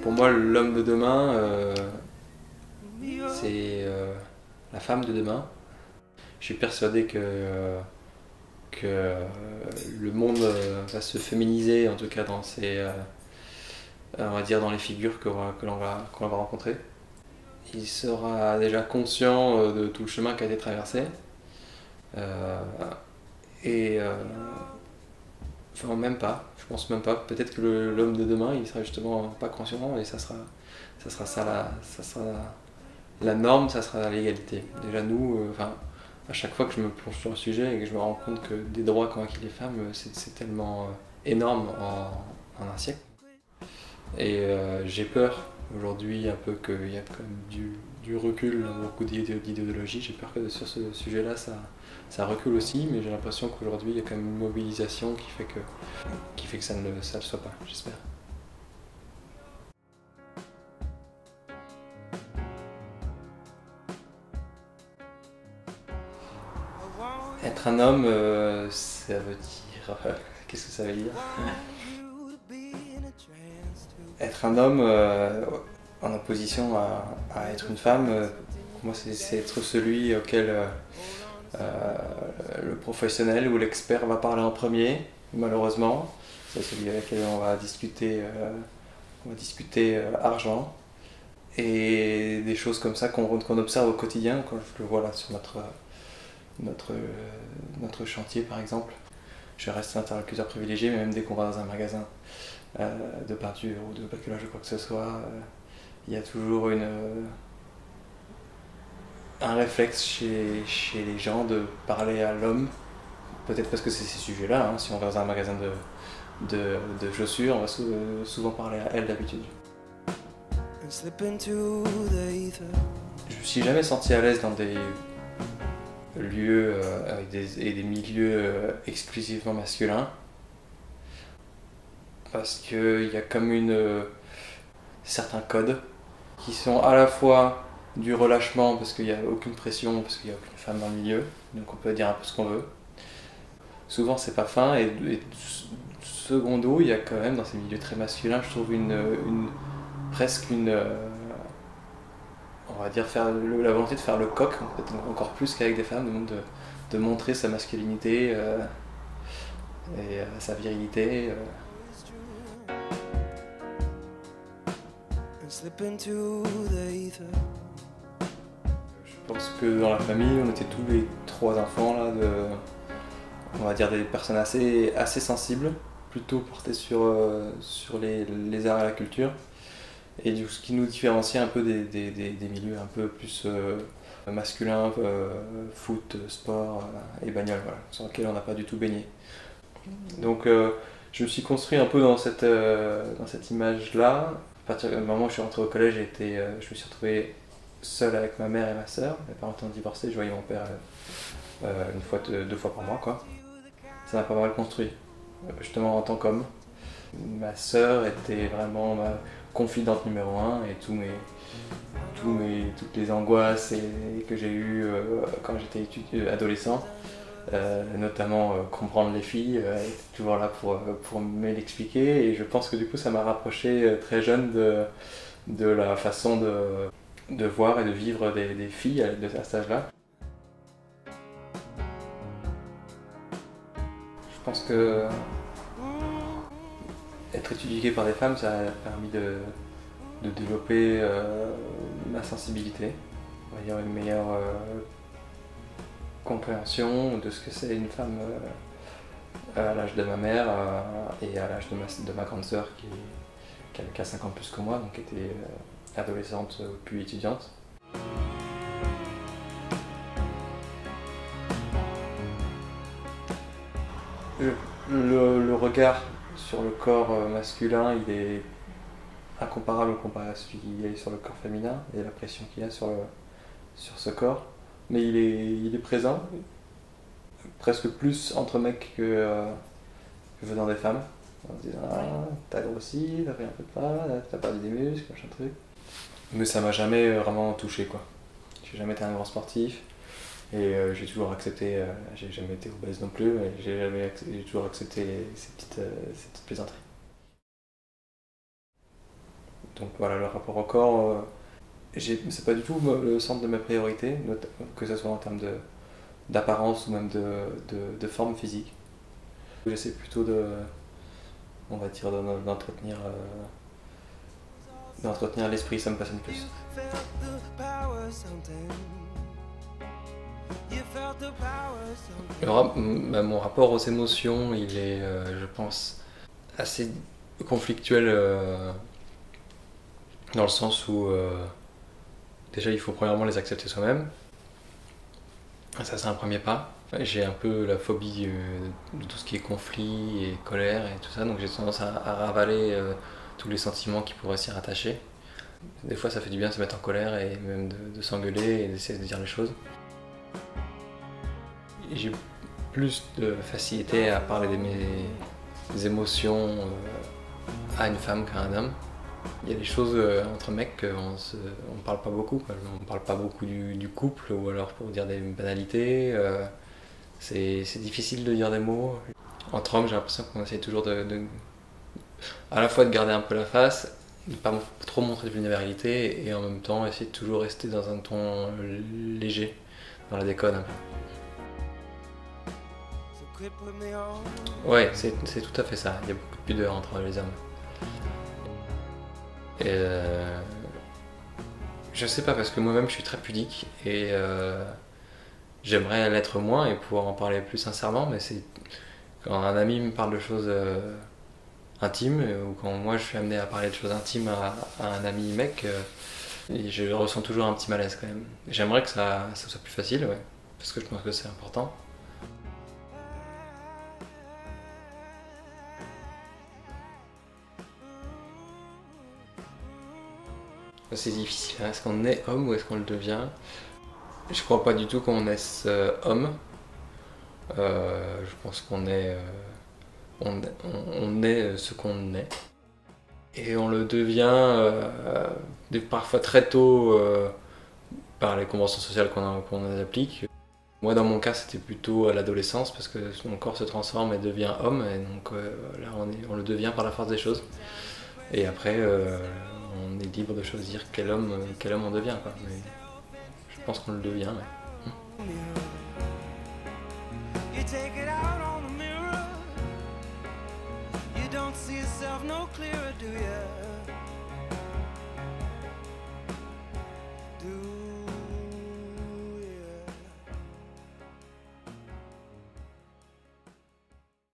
Pour moi, l'homme de demain, c'est la femme de demain. Je suis persuadé que le monde va se féminiser, en tout cas dans on va dire dans les figures qu'on va rencontrer. Il sera déjà conscient de tout le chemin qui a été traversé. Enfin, même pas, je pense même pas. Peut-être que l'homme de demain, il sera justement pas conscient et ça sera la norme, ça sera l'égalité. Déjà nous, à chaque fois que je me plonge sur le sujet et que je me rends compte que des droits qu'ont acquis les femmes, c'est tellement énorme en un siècle. Et j'ai peur aujourd'hui un peu qu'il y a quand même du recul dans beaucoup d'idéologies. J'ai peur que sur ce sujet-là, ça recule aussi, mais j'ai l'impression qu'aujourd'hui, il y a quand même une mobilisation qui fait que ça ne le soit pas, j'espère. Être un homme, ça veut dire... qu'est-ce que ça veut dire? Être un homme en opposition à être une femme, pour moi c'est être celui auquel le professionnel ou l'expert va parler en premier, malheureusement. C'est celui avec lequel on va discuter argent et des choses comme ça qu'on observe au quotidien. Quand je le vois là sur notre chantier par exemple. Je reste interlocuteur privilégié, mais même dès qu'on va dans un magasin de peinture ou de bricolage ou quoi que ce soit, il y a toujours un réflexe chez les gens de parler à l'homme. Peut-être parce que c'est ces sujets-là, hein. Si on va dans un magasin de chaussures, on va souvent parler à elle d'habitude. Je me suis jamais senti à l'aise dans des lieux avec des milieux exclusivement masculins, parce qu'il y a comme certains codes qui sont à la fois du relâchement parce qu'il n'y a aucune pression, parce qu'il n'y a aucune femme dans le milieu, donc on peut dire un peu ce qu'on veut. Souvent c'est pas fin, et secondo, il y a quand même dans ces milieux très masculins, je trouve presque on va dire la volonté de faire le coq, peut-être encore plus qu'avec des femmes, de montrer sa masculinité et sa virilité. Je pense que dans la famille, on était tous les 3 enfants là, on va dire des personnes assez sensibles, plutôt portées sur les arts et la culture. Et ce qui nous différencie un peu des milieux un peu plus masculins, foot, sport et bagnole, voilà, sur lesquels on n'a pas du tout baigné. Donc je me suis construit un peu dans cette image-là. À partir du moment où je suis rentré au collège, je me suis retrouvé seul avec ma mère et ma sœur. Mes parents étant divorcés, je voyais mon père 2 fois par mois, quoi. Ça m'a pas mal construit, justement en tant qu'homme. Ma sœur était vraiment ma confidente numéro 1 et toutes les angoisses que j'ai eues quand j'étais adolescent, notamment comprendre les filles, elle était toujours là pour me l'expliquer, et je pense que du coup ça m'a rapproché très jeune de la façon de voir et de vivre des filles à cet âge-là. Je pense que être étudié par des femmes, ça a permis de développer ma sensibilité, on va dire une meilleure compréhension de ce que c'est une femme à l'âge de ma mère et à l'âge de ma grande sœur qui a 5 ans plus que moi, donc qui était adolescente puis étudiante. Le regard sur le corps masculin, il est incomparable comparé à celui qu'il y a sur le corps féminin et la pression qu'il y a sur ce corps. Mais il est présent, presque plus entre mecs que venant des femmes. En se disant, ah, t'as grossi, t'as pris un peu de poids, t'as perdu des muscles, machin truc. Mais ça m'a jamais vraiment touché, quoi. J'ai jamais été un grand sportif. Et j'ai toujours accepté, j'ai jamais été obèse non plus, mais j'ai toujours accepté ces petites plaisanteries. Donc voilà, le rapport au corps, c'est pas du tout le centre de mes priorités, que ce soit en termes d'apparence ou même de forme physique. J'essaie plutôt on va dire, d'entretenir l'esprit, ça me passionne plus. Mon rapport aux émotions, il est, je pense, assez conflictuel dans le sens où déjà il faut premièrement les accepter soi-même. Ça c'est un premier pas. J'ai un peu la phobie de tout ce qui est conflit et colère et tout ça, donc j'ai tendance à ravaler tous les sentiments qui pourraient s'y rattacher. Des fois ça fait du bien de se mettre en colère et même de s'engueuler et d'essayer de dire les choses. J'ai plus de facilité à parler de mes émotions à une femme qu'à un homme. Il y a des choses entre mecs qu'on ne parle pas beaucoup, quoi. On ne parle pas beaucoup du couple, ou alors pour dire des banalités. C'est difficile de dire des mots. Entre hommes, j'ai l'impression qu'on essaie toujours à la fois de garder un peu la face, de ne pas trop montrer de vulnérabilité, et en même temps essayer de toujours rester dans un ton léger, dans la déconne un peu. Ouais, c'est tout à fait ça. Il y a beaucoup de pudeur entre les hommes. Et je sais pas, parce que moi-même je suis très pudique et j'aimerais l'être moins et pouvoir en parler plus sincèrement, mais c'est quand un ami me parle de choses intimes, ou quand moi je suis amené à parler de choses intimes à un ami mec, je ressens toujours un petit malaise quand même. J'aimerais que ça soit plus facile, ouais, parce que je pense que c'est important. C'est difficile, est-ce qu'on est homme ou est-ce qu'on le devient? Je crois pas du tout qu'on naisse homme. Je pense qu'on est, on est ce qu'on est. Et on le devient parfois très tôt par les conventions sociales qu'on applique. Moi dans mon cas c'était plutôt à l'adolescence parce que mon corps se transforme et devient homme, et donc là on le devient par la force des choses. Et après on est libre de choisir quel homme on devient, quoi. Mais je pense qu'on le devient, ouais. You take it out on the mirror. You don't see yourself no clearer, do you?